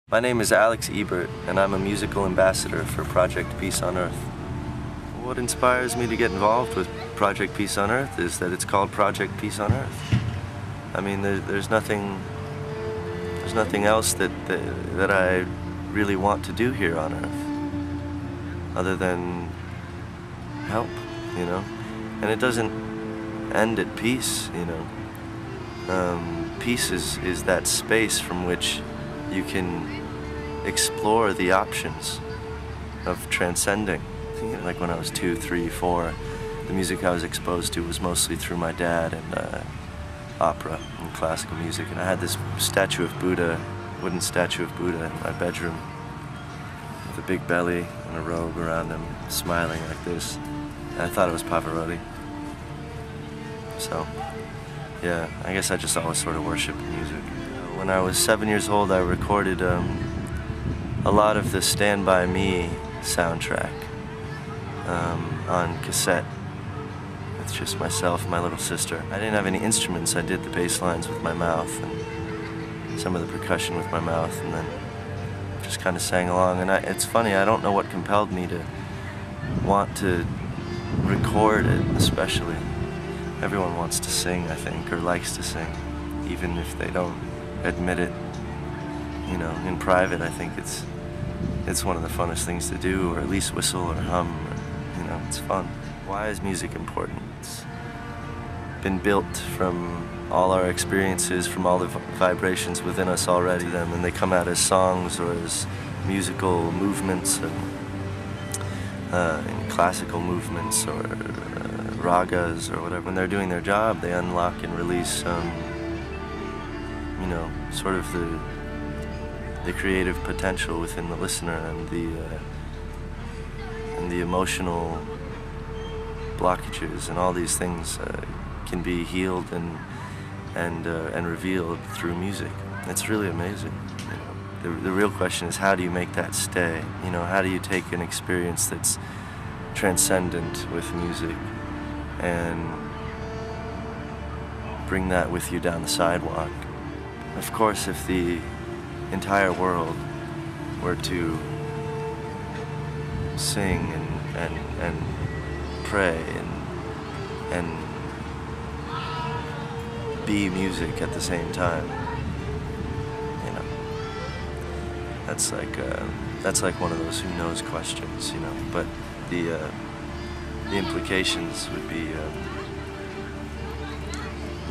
My name is Alex Ebert, and I'm a musical ambassador for Project Peace on Earth. What inspires me to get involved with Project Peace on Earth is that it's called Project Peace on Earth. I mean, there's nothing else that I really want to do here on Earth, other than help, you know. And it doesn't end at peace, you know. Peace is that space from which you can explore the options of transcending. Like when I was 2, 3, 4, the music I was exposed to was mostly through my dad and opera and classical music. And I had this statue of Buddha, wooden statue of Buddha in my bedroom with a big belly and a robe around him, smiling like this. And I thought it was Pavarotti. So, yeah, I guess I just always sort of worshiped music. When I was 7 years old, I recorded a lot of the Stand By Me soundtrack on cassette. It's just myself and my little sister. I didn't have any instruments. I did the bass lines with my mouth and some of the percussion with my mouth, and then just kind of sang along. And it's funny, I don't know what compelled me to want to record it, especially. Everyone wants to sing, I think, or likes to sing, even if they don't admit it, you know, in private. I think it's one of the funnest things to do, or at least whistle or hum, or, you know, it's fun. Why is music important? It's been built from all our experiences, from all the vibrations within us already, and they come out as songs or as musical movements, in classical movements or ragas or whatever. When they're doing their job, they unlock and release you know, sort of the creative potential within the listener, and the emotional blockages, and all these things can be healed and revealed through music. It's really amazing. You know, the real question is, how do you make that stay? You know, how do you take an experience that's transcendent with music and bring that with you down the sidewalk? Of course, if the entire world were to sing and pray and be music at the same time, you know, that's like one of those who knows questions, you know. But the implications would be, you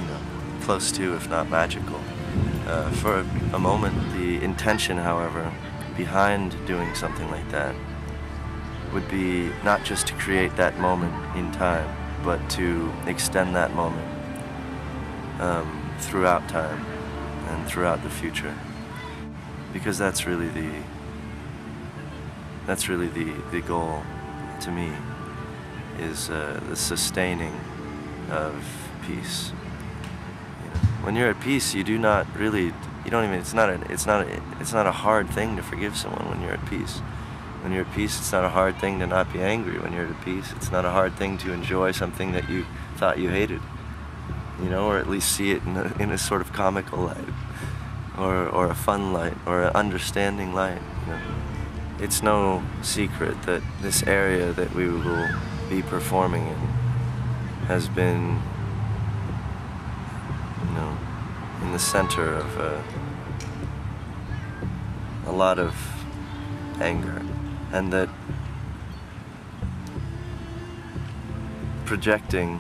know, close to, if not magical. For a moment, the intention, however, behind doing something like that would be not just to create that moment in time, but to extend that moment throughout time and throughout the future. Because that's really the goal, to me, is the sustaining of peace. When you're at peace, you do not really, you don't even, it's not a hard thing to forgive someone when you're at peace. When you're at peace, it's not a hard thing to not be angry. When you're at peace, it's not a hard thing to enjoy something that you thought you hated, you know, or at least see it in a sort of comical light, or a fun light, or an understanding light, you know. It's no secret that this area that we will be performing in has been, in the center of a lot of anger, and that projecting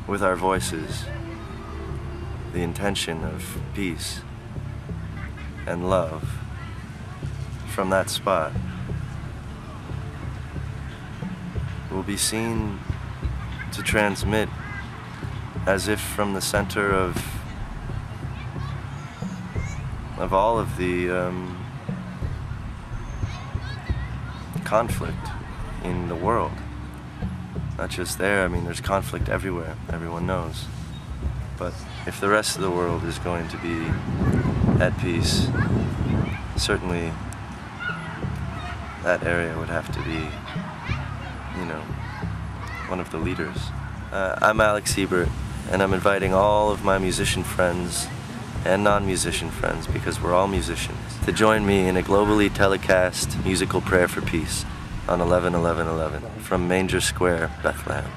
with our voices the intention of peace and love from that spot will be seen to transmit as if from the center of all of the conflict in the world. Not just there, I mean, there's conflict everywhere, everyone knows. But if the rest of the world is going to be at peace, certainly that area would have to be, you know, one of the leaders. I'm Alex Ebert, and I'm inviting all of my musician friends and non-musician friends, because we're all musicians, to join me in a globally telecast musical prayer for peace on 11/11/11 from Manger Square, Bethlehem.